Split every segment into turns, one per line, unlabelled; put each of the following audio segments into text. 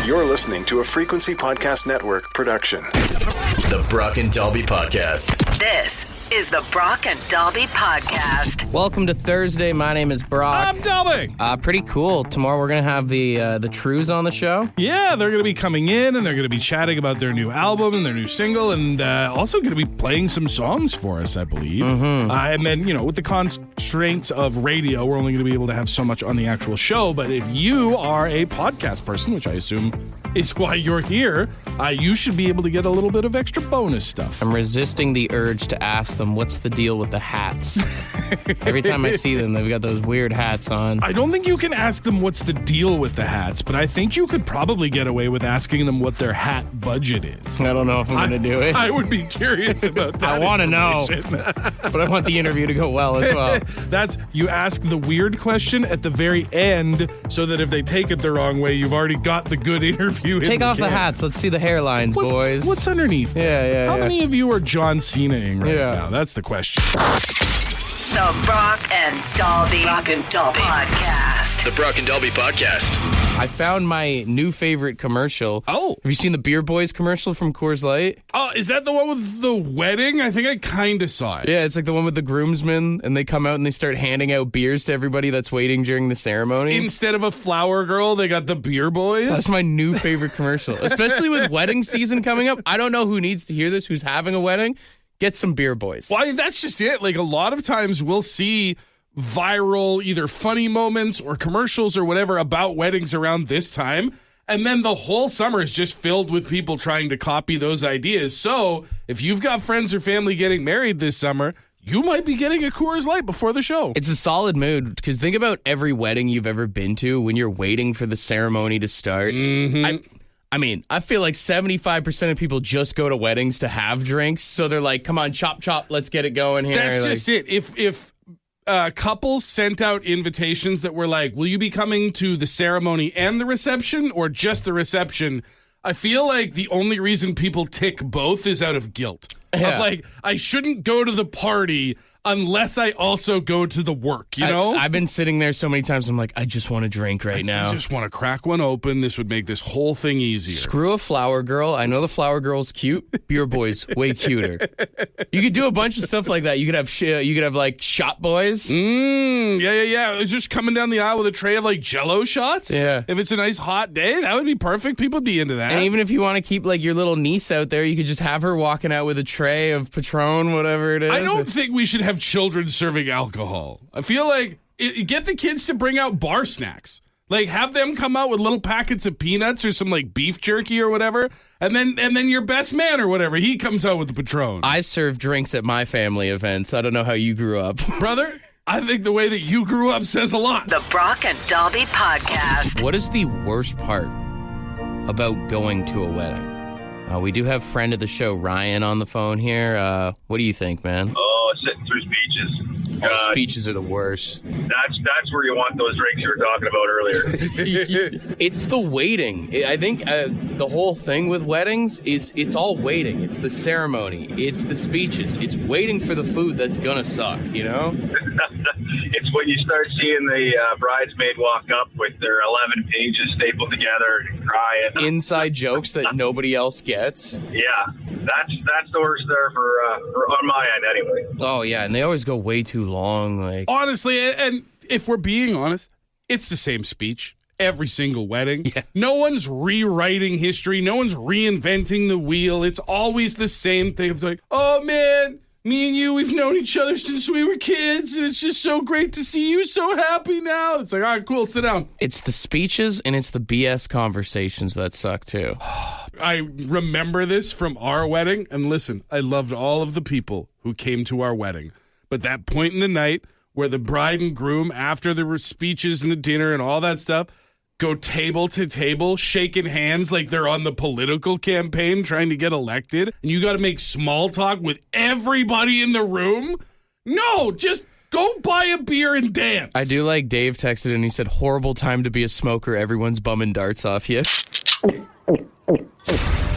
You're listening to a Frequency Podcast Network production.
The Brock and Dalby Podcast.
This is the Brock and Dalby Podcast.
Welcome to Thursday. My name is Brock.
I'm Dalby.
Pretty cool. Tomorrow we're going to have the Trues on the show.
Yeah, they're going to be coming in and they're going to be chatting about their new album and their new single and also going to be playing some songs for us, I believe. And then, with the constraints of radio, we're only going to be able to have so much on the actual show. But if you are a podcast person, which I assume is why you're here, you should be able to get a little bit of extra bonus stuff.
I'm resisting the urge to ask them what's the deal with the hats. Every time I see them, they've got those weird hats on.
I don't think you can ask them what's the deal with the hats, but I think you could probably get away with asking them what their hat budget is.
I don't know if I'm going to do it.
I would be curious about that.
I want to know, but I want the interview to go well as well.
You ask the weird question at the very end so that if they take it the wrong way, you've already got the good interview.
Take off the hats. Let's see the hairlines, boys.
What's underneath?
Yeah.
How many of you are John Cena-ing right
Yeah.
now? That's the question.
The Brock and Dalby Podcast.
The Brock and Dalby Podcast.
I found my new favorite commercial.
Oh.
Have you seen the Beer Boys commercial from Coors Light?
Oh, is that the one with the wedding? I think I kind of saw it.
Yeah, it's like the one with the groomsmen, and they come out and they start handing out beers to everybody that's waiting during the ceremony.
Instead of a flower girl, they got the beer boys.
That's my new favorite commercial, especially with wedding season coming up. I don't know who needs to hear this, who's having a wedding. Get some Beer Boys.
Why, that's just it. Like, a lot of times we'll see viral either funny moments or commercials or whatever about weddings around this time. And then the whole summer is just filled with people trying to copy those ideas. So if you've got friends or family getting married this summer, you might be getting a Coors Light before the show.
It's a solid mood, because think about every wedding you've ever been to when you're waiting for the ceremony to start. I mean, I feel like 75% of people just go to weddings to have drinks. So they're like, come on, chop, let's get it going here.
That's just it. If couples sent out invitations that were like, will you be coming to the ceremony and the reception or just the reception? I feel like the only reason people tick both is out of guilt.
Yeah.
Of like, I shouldn't go to the party unless I also go to the work, you know?
I've been sitting there so many times, I'm like, I just want a drink right now.
I just want to crack one open. This would make this whole thing easier.
Screw a flower girl. I know the flower girl's cute. Beer Boys, way cuter. You could do a bunch of stuff like that. You could have like shot boys.
Yeah. It's just coming down the aisle with a tray of like Jell-O shots.
Yeah.
If it's a nice hot day, that would be perfect. People would be into that.
And even if you want to keep like your little niece out there, you could just have her walking out with a tray of Patron, whatever it is.
I don't think we should have children serving alcohol. I feel like get the kids to bring out bar snacks. Like, have them come out with little packets of peanuts or some like beef jerky or whatever, and then your best man or whatever, he comes out with the Patron.
I serve drinks at my family events. I don't know how you grew up.
Brother, I think the way that you grew up says a lot.
The Brock and Dalby Podcast.
What is the worst part about going to a wedding? We do have friend of the show, Ryan, on the phone here. What do you think, man?
Sitting through speeches.
Speeches are the worst.
That's where you want those drinks you were talking about earlier.
It's the waiting. I think the whole thing with weddings is it's all waiting. It's the ceremony. It's the speeches. It's waiting for the food that's gonna suck, you know?
It's when you start seeing the bridesmaid walk up with their 11 pages stapled together and crying.
Inside jokes that nobody else gets.
Yeah, that's the worst there for on my end anyway.
Oh yeah, and they always go way too long. Like,
honestly, and if we're being honest, it's the same speech every single wedding.
Yeah.
No one's rewriting history. No one's reinventing the wheel. It's always the same thing. It's like, oh man, me and you, we've known each other since we were kids, and it's just so great to see you so happy now. It's like, all right, cool, sit down.
it's the speeches and it's the BS conversations that suck too.
I remember this from our wedding, and listen, I loved all of the people who came to our wedding. But that point in the night where the bride and groom, after the speeches and the dinner and all that stuff, go table to table, shaking hands like they're on the political campaign trying to get elected, and you got to make small talk with everybody in the room? No, just go buy a beer and dance.
I do like Dave texted and he said, horrible time to be a smoker. Everyone's bumming darts off you.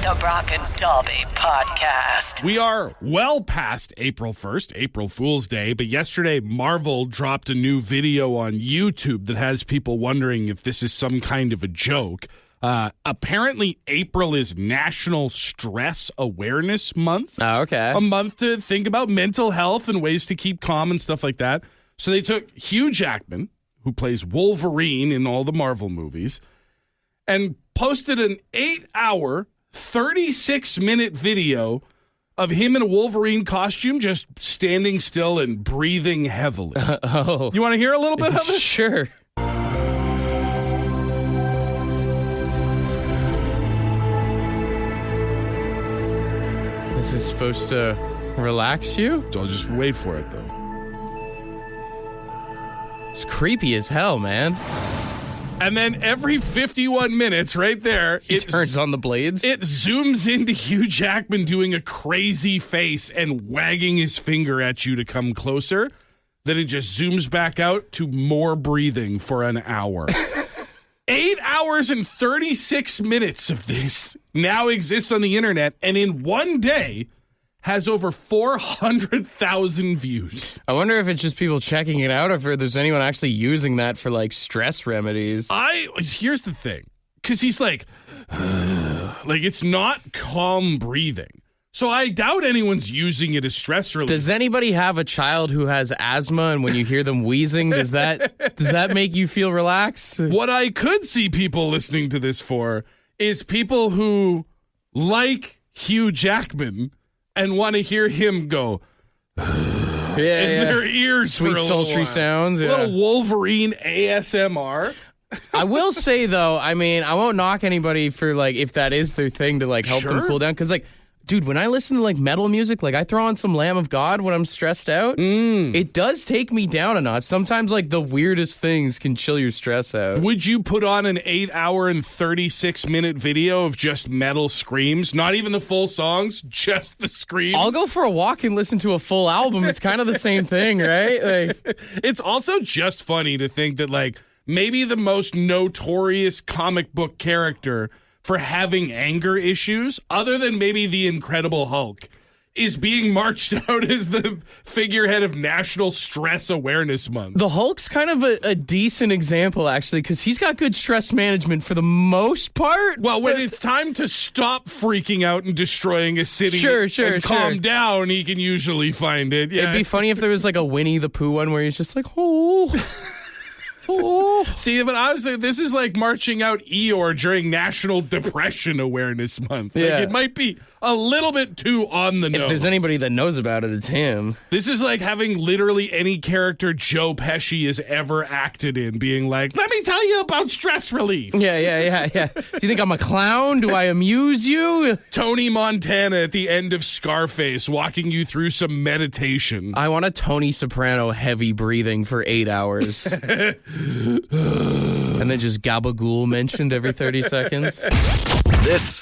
The Brock and Dalby Podcast.
We are well past April 1st, April Fool's Day, but yesterday Marvel dropped a new video on YouTube that has people wondering if this is some kind of a joke. Apparently, April is National Stress Awareness Month.
Oh, okay.
A month to think about mental health and ways to keep calm and stuff like that. So they took Hugh Jackman, who plays Wolverine in all the Marvel movies, and posted an 8-hour, 36-minute video of him in a Wolverine costume just standing still and breathing heavily. You want to hear a little bit of it?
Sure. This is supposed to relax you?
So I'll just wait for it, though.
It's creepy as hell, man.
And then every 51 minutes right there,
It turns on the blades.
It zooms into Hugh Jackman doing a crazy face and wagging his finger at you to come closer. Then it just zooms back out to more breathing for an hour. 8 hours and 36 minutes of this now exists on the internet, and in one day has over 400,000 views.
I wonder if it's just people checking it out or if there's anyone actually using that for like stress remedies.
Here's the thing, because he's like it's not calm breathing. So I doubt anyone's using it as stress relief.
Does anybody have a child who has asthma, and when you hear them wheezing, does that make you feel relaxed?
What I could see people listening to this for is people who like Hugh Jackman and want to hear him go in their ears
Sweet
for a
sultry
little while.
sounds. Yeah.
Little Wolverine ASMR.
I will say though, I mean, I won't knock anybody for like if that is their thing to like help them
Sure.
cool down, because like, dude, when I listen to like metal music, like I throw on some Lamb of God when I'm stressed out. It does take me down a notch. Sometimes like the weirdest things can chill your stress out.
Would you put on an 8-hour and 36-minute video of just metal screams? Not even the full songs, just the screams?
I'll go for a walk and listen to a full album. It's kind of the same thing, right? Like,
It's also just funny to think that like maybe the most notorious comic book character for having anger issues, other than maybe the Incredible Hulk, is being marched out as the figurehead of National Stress Awareness Month.
the Hulk's kind of a decent example, actually, because he's got good stress management for the most part.
Well, when it's time to stop freaking out and destroying a city and calm down, he can usually find it. Yeah.
It'd be funny if there was like a Winnie the Pooh one where he's just like, oh. Oh.
See, but honestly, this is like marching out Eeyore during National Depression Awareness Month. Like,
Yeah.
it might be a little bit too on the nose.
If there's anybody that knows about it, it's him.
This is like having literally any character Joe Pesci has ever acted in being like, let me tell you about stress relief.
Yeah. Do you think I'm a clown? Do I amuse you?
Tony Montana at the end of Scarface walking you through some meditation.
I want a Tony Soprano heavy breathing for 8 hours. And then just gabagool mentioned every 30 seconds.
This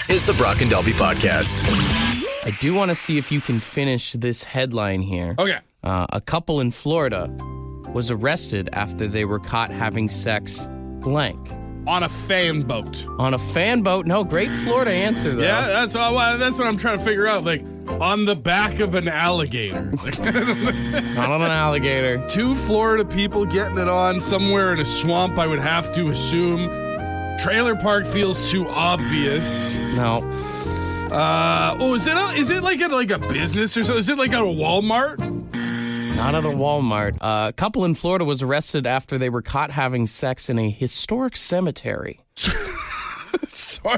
is the Brock and Dalby Podcast.
I do want to see if you can finish this headline here.
Okay.
A couple in Florida was arrested after they were caught having sex blank.
On a fan boat.
On a fan boat? No, great Florida answer, though.
Yeah, that's what I'm trying to figure out. Like, on the back of an alligator. Like,
Not on an alligator.
2 Florida people getting it on somewhere in a swamp, I would have to assume. Trailer park feels too obvious.
No.
Is it like a business or something? Is it like at a Walmart?
Not at a Walmart. A couple in Florida was arrested after they were caught having sex in a historic cemetery.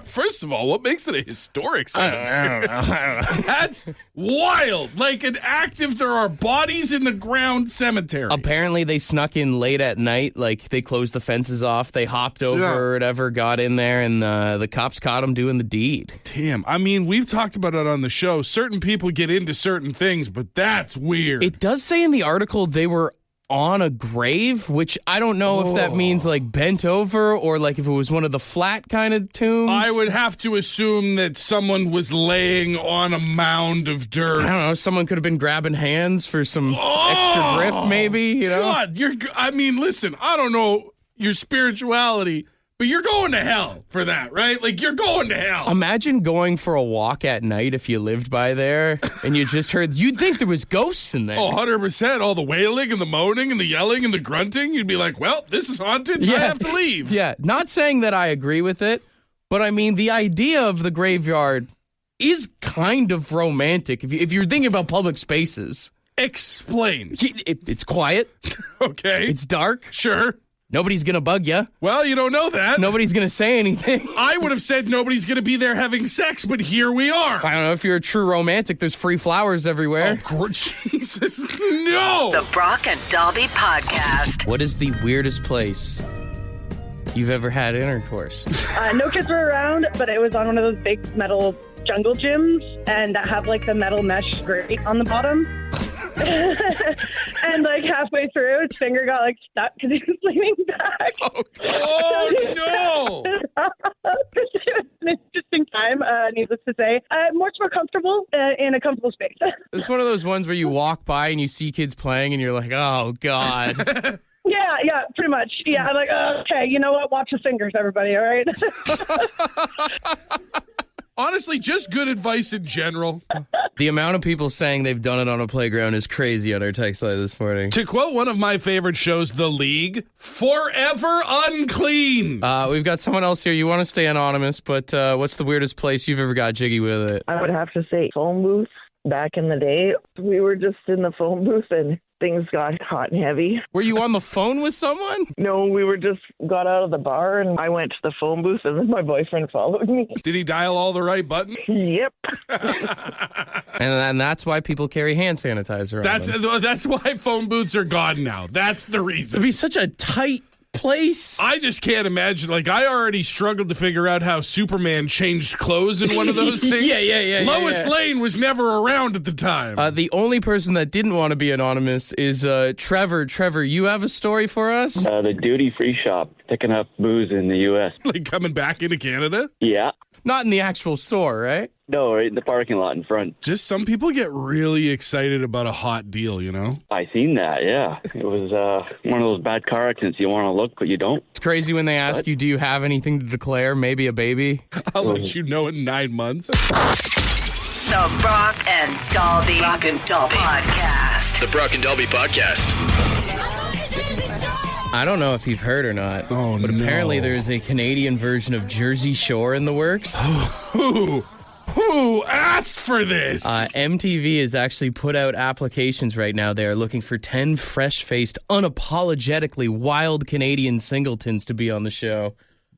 First of all, what makes it a historic cemetery? That's wild. Like an active, there are bodies in the ground cemetery.
Apparently, they snuck in late at night. Like, they closed the fences off. They hopped over or whatever, got in there, and the cops caught them doing the deed.
Damn. I mean, we've talked about it on the show. Certain people get into certain things, but that's weird.
It does say in the article they were on a grave, which I don't know if that means like bent over or like if it was one of the flat kind of tombs.
I would have to assume that someone was laying on a mound of dirt.
I don't know. Someone could have been grabbing hands for some extra grip, maybe, you know?
God, listen, I don't know your spirituality, but you're going to hell for that, right? Like, you're going to hell.
Imagine going for a walk at night if you lived by there and you just heard, you'd think there was ghosts in there.
Oh, 100%. All the wailing and the moaning and the yelling and the grunting. You'd be like, well, this is haunted. I have to leave.
Yeah, not saying that I agree with it, But I mean, the idea of the graveyard is kind of romantic if you're thinking about public spaces.
Explain.
It's quiet.
Okay.
It's dark.
Sure.
Nobody's going to bug you.
Well, you don't know that.
Nobody's going to say anything.
I would have said nobody's going to be there having sex, but here we are.
I don't know if you're a true romantic. There's free flowers everywhere.
Oh, Jesus, no.
The Brock and Dalby Podcast.
What is the weirdest place you've ever had intercourse?
No kids were around, but it was on one of those big metal jungle gyms and that have like the metal mesh grate on the bottom. And like halfway through, his finger got like stuck because he was leaning back.
Oh no!
It was an interesting time, needless to say. Much more comfortable in a comfortable space.
It's one of those ones where you walk by and you see kids playing and you're like, oh, God.
Yeah, pretty much. Yeah, I'm like, okay, you know what? Watch the fingers, everybody, all right?
Honestly, just good advice in general.
The amount of people saying they've done it on a playground is crazy on our text line this morning.
To quote one of my favorite shows, The League, forever unclean.
We've got someone else here. You want to stay anonymous, but what's the weirdest place you've ever got jiggy with it?
I would have to say phone booth. Back in the day, we were just in the phone booth and things got hot and heavy.
Were you on the phone with someone?
No, we were just got out of the bar and I went to the phone booth and then my boyfriend followed me.
Did he dial all the right buttons?
Yep.
And that's why people carry hand sanitizer on them.
That's why phone booths are gone now. That's the reason.
It'd be such a tight place.
I just can't imagine. Like, I already struggled to figure out how Superman changed clothes in one of those things.
Yeah.
Lois Lane was never around at the time.
The only person that didn't want to be anonymous is Trevor. Trevor, you have a story for us?
The duty-free shop, picking up booze in the U.S.
Like coming back into Canada?
Yeah.
Not in the actual store, right?
No, right in the parking lot in front.
Just some people get really excited about a hot deal, you know?
I seen that, yeah. It was one of those bad car accidents. You want to look, but you don't.
It's crazy when they ask you, do you have anything to declare? Maybe a baby?
I'll let you know in 9 months.
The Brock and Dalby Podcast.
The Brock and Dalby Podcast.
I don't know if you've heard or not, but apparently there's a Canadian version of Jersey Shore in the works.
Who asked for this?
MTV has actually put out applications right now. They are looking for 10 fresh-faced, unapologetically wild Canadian singletons to be on the show.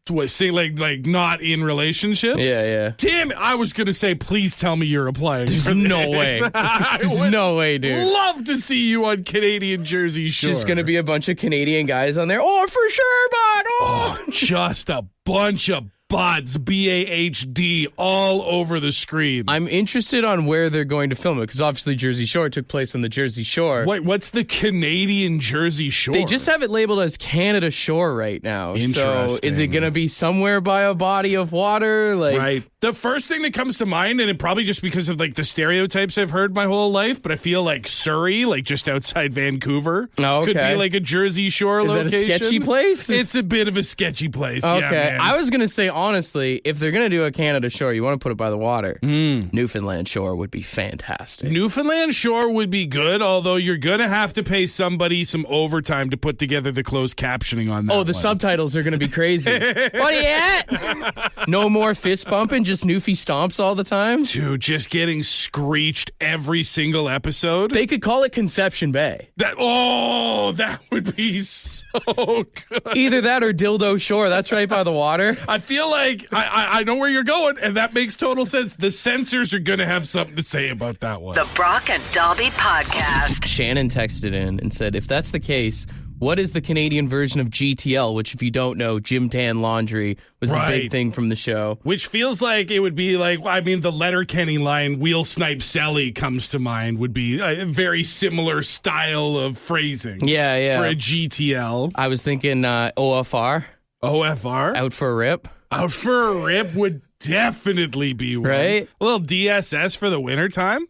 What, say like not in relationships?
Yeah.
Damn it, I was going to say, please tell me you're applying for this.
No way. There's no way, dude.
Love to see you on Canadian Jersey Shore.
It's just going to be a bunch of Canadian guys on there. Oh, for sure, bud.
Oh, just a bunch of buds, BAHD, all over the screen.
I'm interested on where they're going to film it, because obviously Jersey Shore took place on the Jersey Shore.
Wait, what's the Canadian Jersey Shore?
They just have it labeled as Canada Shore right now.
Interesting.
So is it going to be somewhere by a body of water?
Right. The first thing that comes to mind, and it probably just because of like the stereotypes I've heard my whole life, but I feel like Surrey, like just outside Vancouver, could be like a Jersey Shore location.
Is that a sketchy place?
It's a bit of a sketchy place.
Okay.
Yeah, man.
I was going to say, honestly, if they're going to do a Canada Shore, you want to put it by the water. Newfoundland Shore would be fantastic.
Newfoundland Shore would be good, although you're going to have to pay somebody some overtime to put together the closed captioning on that.
Oh, the subtitles are going to be crazy. What are you at? No more fist bumping, just Newfie stomps all the time?
Dude, just getting screeched every single episode.
They could call it Conception Bay.
That would be so good.
Either that or Dildo Shore. That's right by the water.
I feel like I know where you're going, and that makes total sense. The censors are going to have something to say about that one.
The Brock and Dalby Podcast.
Shannon texted in and said, if that's the case, what is the Canadian version of GTL, which, if you don't know, Gym Tan Laundry was the big thing from the show.
Which feels like it would be like, I mean, the Letterkenny line, Wheel Snipe Sally comes to mind, would be a very similar style of phrasing.
Yeah.
For a GTL.
I was thinking OFR.
OFR?
Out for a rip.
Out for a rip would definitely be one.
Right?
A little DSS for the wintertime.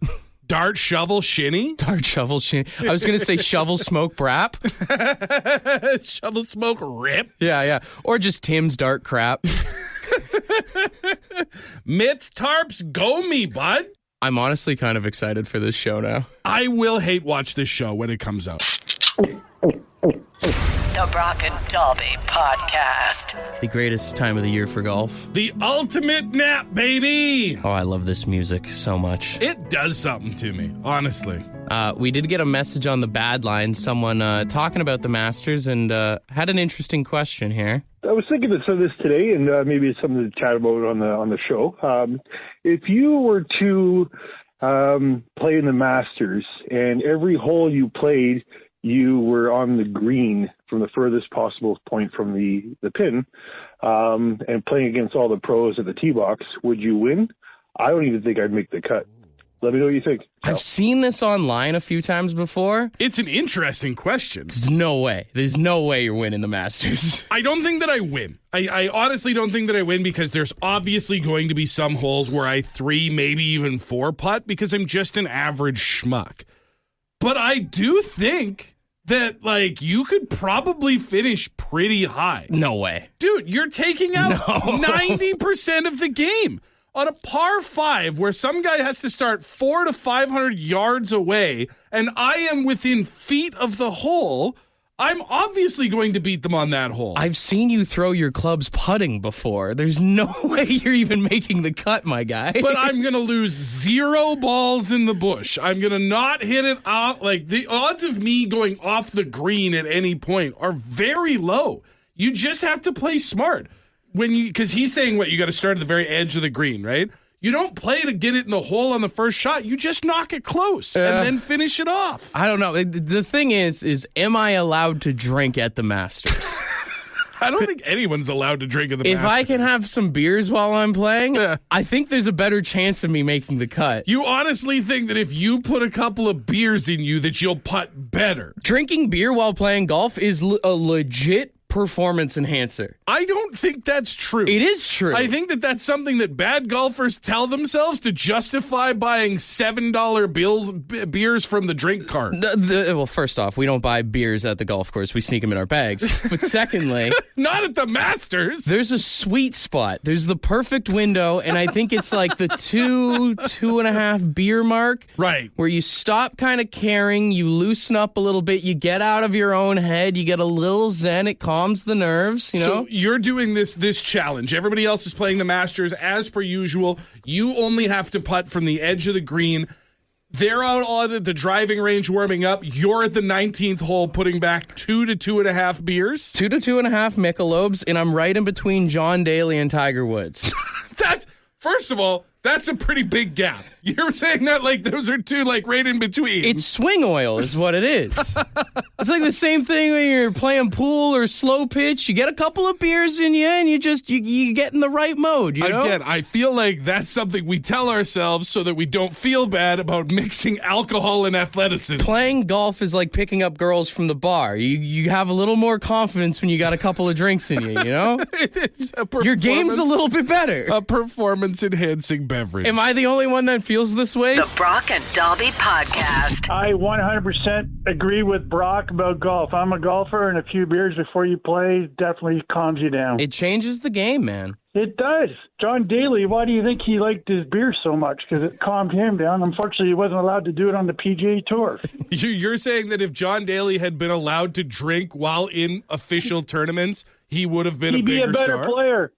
Dart, shovel, shinny.
Dart, shovel, shinny. I was going to say shovel, smoke, brap.
Shovel, smoke, rip.
Yeah. Or just Tim's dart crap.
Mitts, tarps, go me, bud.
I'm honestly kind of excited for this show now.
I will hate watch this show when it comes out.
The Brock and Dalby Podcast.
The greatest time of the year for golf.
The ultimate nap, baby.
Oh, I love this music so much.
It does something to me, honestly.
We did get a message on the bad line, someone talking about the Masters, and had an interesting question here.
I was thinking of this today, and maybe it's something to chat about on the show. If you were to play in the Masters, and every hole you played, you were on the green from the furthest possible point from the pin, and playing against all the pros at the tee box, would you win? I don't even think I'd make the cut. Let me know what you think.
I've seen this online a few times before.
It's an interesting question.
There's no way. There's no way you're winning the Masters.
I don't think that I win. I honestly don't think that I win because there's obviously going to be some holes where I 3, maybe even 4 putt because I'm just an average schmuck. But I do think that, like, you could probably finish pretty high.
No way.
Dude, you're taking out 90% of the game. On a par 5 where some guy has to start 400 to 500 yards away and I am within feet of the hole, I'm obviously going to beat them on that hole.
I've seen you throw your clubs putting before. There's no way you're even making the cut, my guy.
But I'm going to lose 0 balls in the bush. I'm going to not hit it out. Like, the odds of me going off the green at any point are very low. You just have to play smart. Because he's saying, you got to start at the very edge of the green, right? You don't play to get it in the hole on the first shot. You just knock it close and then finish it off.
I don't know. The thing is am I allowed to drink at the Masters?
I don't think anyone's allowed to drink at the Masters.
If I can have some beers while I'm playing, I think there's a better chance of me making the cut.
You honestly think that if you put a couple of beers in you that you'll putt better?
Drinking beer while playing golf is a legit performance enhancer.
I don't think that's true.
It is true.
I think that that's something that bad golfers tell themselves to justify buying $7 beers from the drink cart.
Well, first off, we don't buy beers at the golf course. We sneak them in our bags. But secondly,
not at the Masters.
There's a sweet spot. There's the perfect window, and I think it's like the 2.5 beer mark.
Right.
Where you stop kind of caring, you loosen up a little bit, you get out of your own head, you get a little zen, it calms the nerves, you know?
So you're doing this challenge. Everybody else is playing the Masters as per usual. You only have to putt from the edge of the green. They're out at the driving range warming up. You're at the 19th hole putting back 2 to 2.5 beers.
2 to 2.5 Michelobes, and I'm right in between John Daly and Tiger Woods.
First of all, that's a pretty big gap. You're saying that like those are two like right in between.
It's swing oil is what it is. It's like the same thing when you're playing pool or slow pitch. You get a couple of beers in you and you get in the right mode, you know?
Again, I feel like that's something we tell ourselves so that we don't feel bad about mixing alcohol and athleticism.
Playing golf is like picking up girls from the bar. You have a little more confidence when you got a couple of drinks in you, you know?
It's
your game's a little bit better.
A performance-enhancing beverage.
Am I the only one that feels this way?
The Brock and Dalby Podcast.
I 100% agree with Brock about golf. I'm a golfer, and a few beers before you play definitely calms you down.
It changes the game, man.
It does. John Daly, why do you think he liked his beer so much? Because it calmed him down. Unfortunately, he wasn't allowed to do it on the PGA Tour.
You're saying that if John Daly had been allowed to drink while in official tournaments, he would have been
He'd be a better player.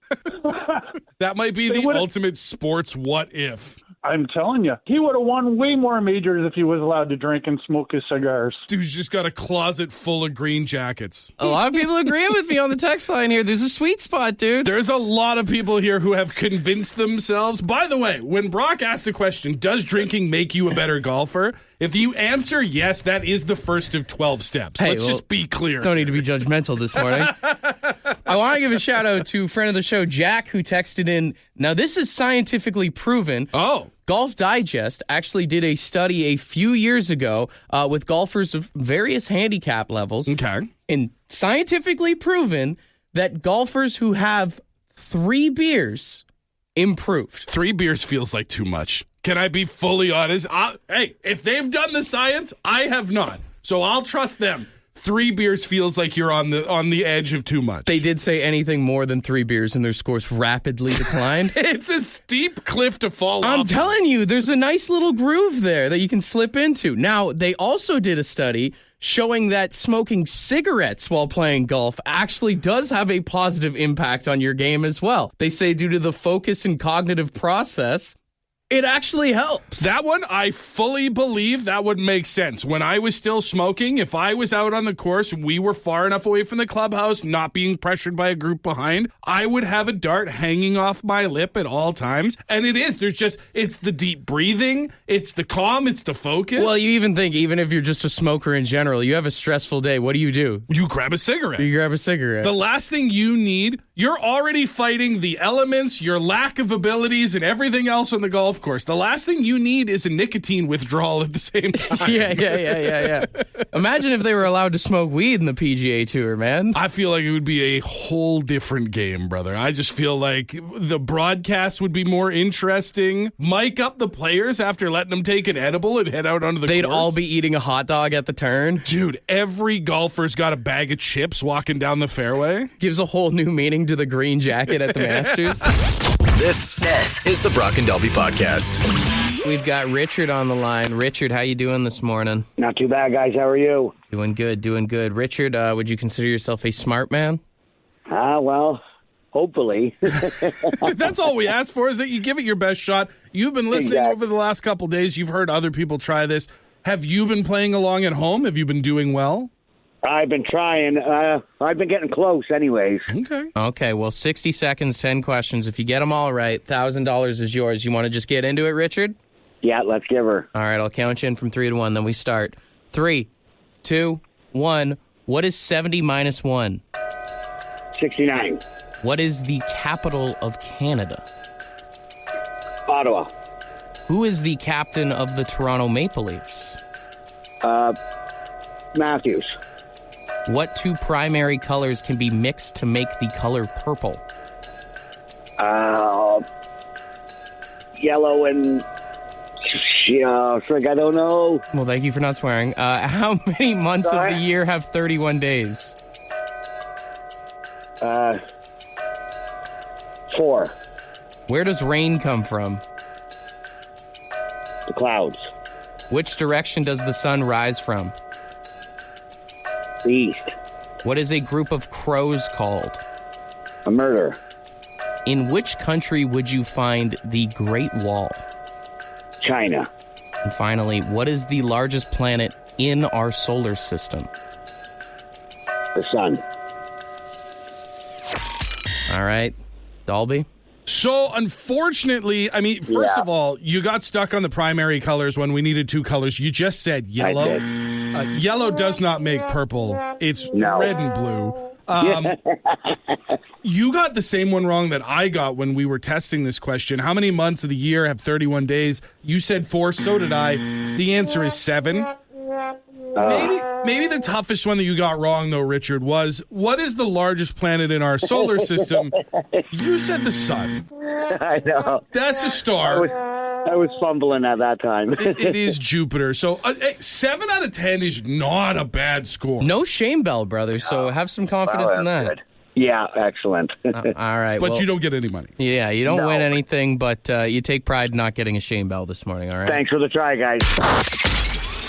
That might be the ultimate sports what if.
I'm telling you, he would have won way more majors if he was allowed to drink and smoke his cigars.
Dude's just got a closet full of green jackets.
A lot of people agree with me on the text line here. There's a sweet spot, dude.
There's a lot of people here who have convinced themselves. By the way, when Brock asked the question, does drinking make you a better golfer? If you answer yes, that is the first of 12 steps.
Hey,
Let's just be clear.
Don't need to be judgmental this morning. I want to give a shout out to friend of the show, Jack, who texted in. Now, this is scientifically proven.
Oh.
Golf Digest actually did a study a few years ago with golfers of various handicap levels.
Okay.
And scientifically proven that golfers who have 3 beers improved.
3 beers feels like too much. Can I be fully honest? Hey, if they've done the science, I have not. So I'll trust them. 3 beers feels like you're on the edge of too much.
They did say anything more than 3 beers and their scores rapidly declined.
It's a steep cliff to fall off.
I'm telling you, there's a nice little groove there that you can slip into. Now, they also did a study showing that smoking cigarettes while playing golf actually does have a positive impact on your game as well. They say due to the focus and cognitive process, it actually helps.
That one, I fully believe that would make sense. When I was still smoking, if I was out on the course and we were far enough away from the clubhouse, not being pressured by a group behind, I would have a dart hanging off my lip at all times. And it's the deep breathing, it's the calm, it's the focus.
Well, you even think, even if you're just a smoker in general, you have a stressful day, what do?
You grab a cigarette.
The
last thing you need, you're already fighting the elements, your lack of abilities, and everything else on the golf course. The last thing you need is a nicotine withdrawal at the same time.
Yeah. Imagine if they were allowed to smoke weed in the PGA Tour, man.
I feel like it would be a whole different game, brother. I just feel like the broadcast would be more interesting. Mic up the players after letting them take an edible and head out onto the course.
They'd all be eating a hot dog at the turn.
Dude, every golfer's got a bag of chips walking down the fairway.
Gives a whole new meaning to the green jacket at the Masters.
This is the Brock and Dalby Podcast.
We've got Richard on the line. Richard, how you doing this morning?
Not too bad, guys. How are you?
Doing good. Richard, would you consider yourself a smart man?
Well, hopefully.
That's all we ask for, is that you give it your best shot. You've been listening over the last couple days. You've heard other people try this. Have you been playing along at home? Have you been doing well?
I've been trying. I've been getting close anyways.
Okay, well, 60 seconds, 10 questions. If you get them all right, $1,000 is yours. You want to just get into it, Richard?
Yeah, let's give her.
All right, I'll count you in from 3 to 1, then we start. 3, 2, 1. What is 70 minus 1?
69.
What is the capital of Canada?
Ottawa.
Who is the captain of the Toronto Maple Leafs?
Matthews.
What two primary colors can be mixed to make the color purple?
Yellow and... I don't know.
Well, thank you for not swearing. How many months of the year have 31 days?
4.
Where does rain come from?
The clouds.
Which direction does the sun rise from?
The east.
What is a group of crows called?
A murder.
In which country would you find the Great Wall?
China.
And finally, what is the largest planet in our solar system?
The sun.
All right. Dalby?
So, unfortunately, I mean, first of all, you got stuck on the primary colors when we needed 2 colors. You just said yellow. Yellow does not make purple. It's red and blue. You got the same one wrong that I got when we were testing this question. How many months of the year have 31 days? You said 4, so did I. The answer is 7. Maybe the toughest one that you got wrong, though, Richard, was what is the largest planet in our solar system? You said the sun.
I know.
That's a star.
I was fumbling at that time.
It is Jupiter. So 7 out of 10 is not a bad score.
No shame bell, brother, so have some confidence in that.
Good. Yeah, excellent.
All right.
But you don't get any money.
Yeah, you don't win anything, but you take pride in not getting a shame bell this morning, all right?
Thanks for the try, guys.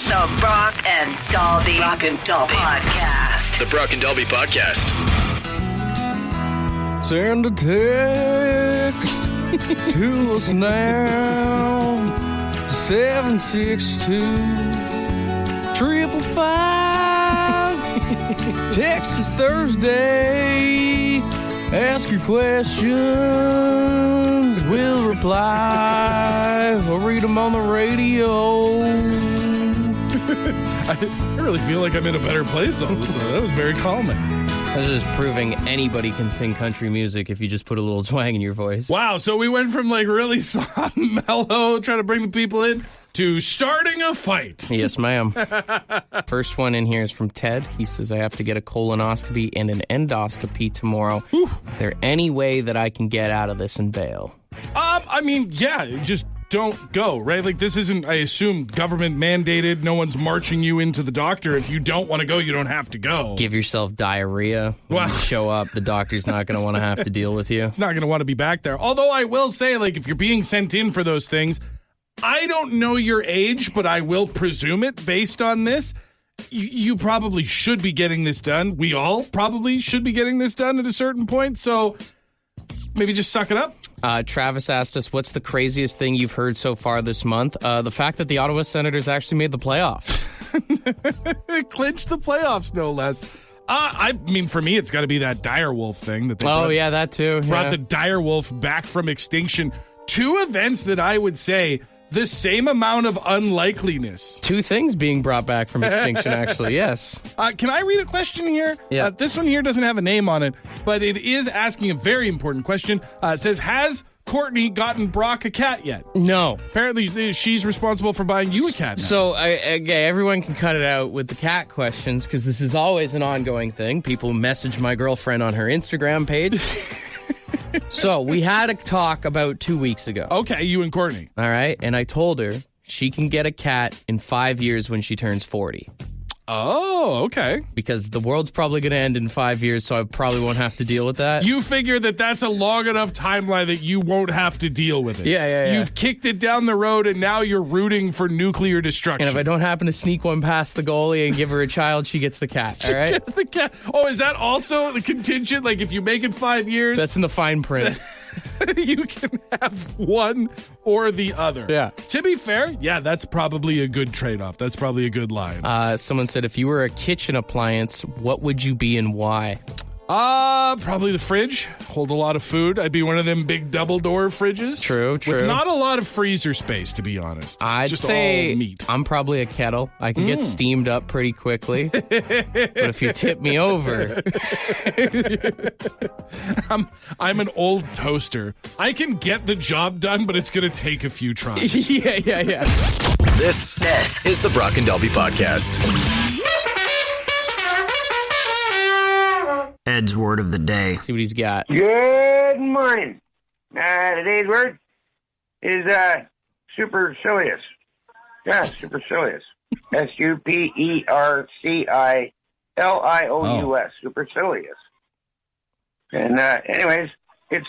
The Brock and Dalby Podcast.
The Brock and Dalby Podcast.
Send a text to us now. 762-555. Text us Thursday. Ask your questions. We'll reply. We'll read them on the radio.
I really feel like I'm in a better place all of a sudden. That was very calming.
That's just proving anybody can sing country music if you just put a little twang in your voice.
Wow, so we went from like really soft, mellow, trying to bring the people in, to starting a fight.
Yes, ma'am. First one in here is from Ted. He says, I have to get a colonoscopy and an endoscopy tomorrow. Whew. Is there any way that I can get out of this and bail?
I mean, yeah, just don't go, right? Like, this isn't, I assume, government mandated. No one's marching you into the doctor. If you don't want to go, you don't have to go.
Give yourself diarrhea. When you show up, the doctor's not going to want to have to deal with you.
It's not going to want to be back there. Although I will say, like, if you're being sent in for those things, I don't know your age, but I will presume it based on this. you probably should be getting this done. We all probably should be getting this done at a certain point. So maybe just suck it up.
Travis asked us, what's the craziest thing you've heard so far this month? The fact that the Ottawa Senators actually made the playoffs.
Clinched the playoffs, no less. I mean, for me, it's got to be that direwolf thing that they
that too.
Brought the direwolf back from extinction. 2 events that I would say the same amount of unlikeliness.
2 things being brought back from extinction, actually, yes.
Can I read a question here?
Yeah.
This one here doesn't have a name on it, but it is asking a very important question. It says, has Courtney gotten Brock a cat yet?
No.
Apparently, she's responsible for buying you a cat now.
So, everyone can cut it out with the cat questions, because this is always an ongoing thing. People message my girlfriend on her Instagram page. So, we had a talk about 2 weeks ago.
Okay, you and Courtney.
All right, and I told her she can get a cat in 5 years when she turns 40.
Oh, okay.
Because the world's probably going to end in 5 years, so I probably won't have to deal with that.
You figure that that's a long enough timeline that you won't have to deal with it.
Yeah.
You've kicked it down the road, and now you're rooting for nuclear destruction.
And if I don't happen to sneak one past the goalie and give her a child, she gets the cat, all right?
She gets the cat. Oh, is that also the contingent? Like, if you make it 5 years?
That's in the fine print.
You can have one or the other.
Yeah.
To be fair, yeah, that's probably a good trade-off. That's probably a good line.
Someone said, if you were a kitchen appliance, what would you be and why?
Probably the fridge. Hold a lot of food. I'd be one of them big double door fridges.
True.
With not a lot of freezer space, to be honest.
I'd
just
say
all meat.
I'm probably a kettle. I can get steamed up pretty quickly. But if you tip me over...
I'm an old toaster. I can get the job done, but it's going to take a few tries.
Yeah.
This is the Brock and Dalby Podcast.
Ed's word of the day.
See what he's got.
Good morning. Today's word is supercilious. Yeah, supercilious. SUPERCILIOUS. Supercilious. And anyways, it's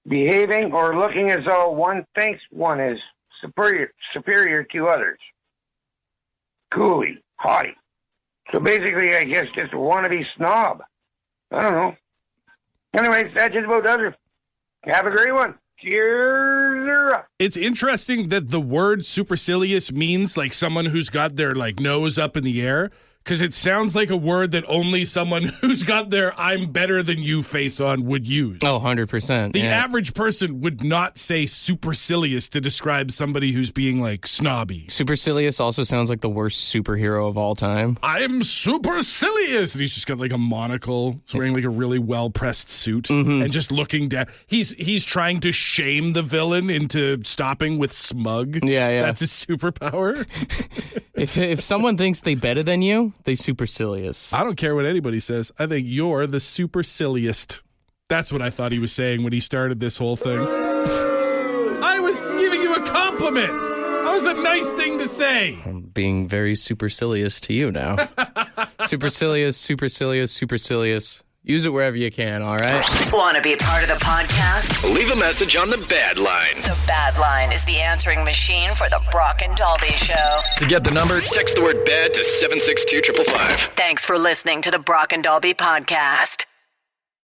behaving or looking as though one thinks one is superior to others. Coolie, haughty. So basically, I guess just a wannabe snob. I don't know. Anyways, that just about does it. Have a great one. Cheers.
It's interesting that the word supercilious means like someone who's got their like nose up in the air, because it sounds like a word that only someone who's got their I'm better than you face on would use.
Oh, 100%.
The average person would not say supercilious to describe somebody who's being like snobby.
Supercilious also sounds like the worst superhero of all time.
I'm supercilious. And he's just got like a monocle. He's wearing like a really well-pressed suit and just looking down. He's trying to shame the villain into stopping with smug.
Yeah.
That's his superpower.
If someone thinks they better than you, they supercilious.
I don't care what anybody says. I think you're the superciliest. That's what I thought he was saying when he started this whole thing. I was giving you a compliment. That was a nice thing to say.
I'm being very supercilious to you now. Supercilious. Use it wherever you can, all right?
Want to be a part of the podcast?
Leave a message on the Bad Line.
The Bad Line is the answering machine for the Brock and Dalby Show.
To get the number, text the word BAD to 762-555.
Thanks for listening to the Brock and Dalby Podcast.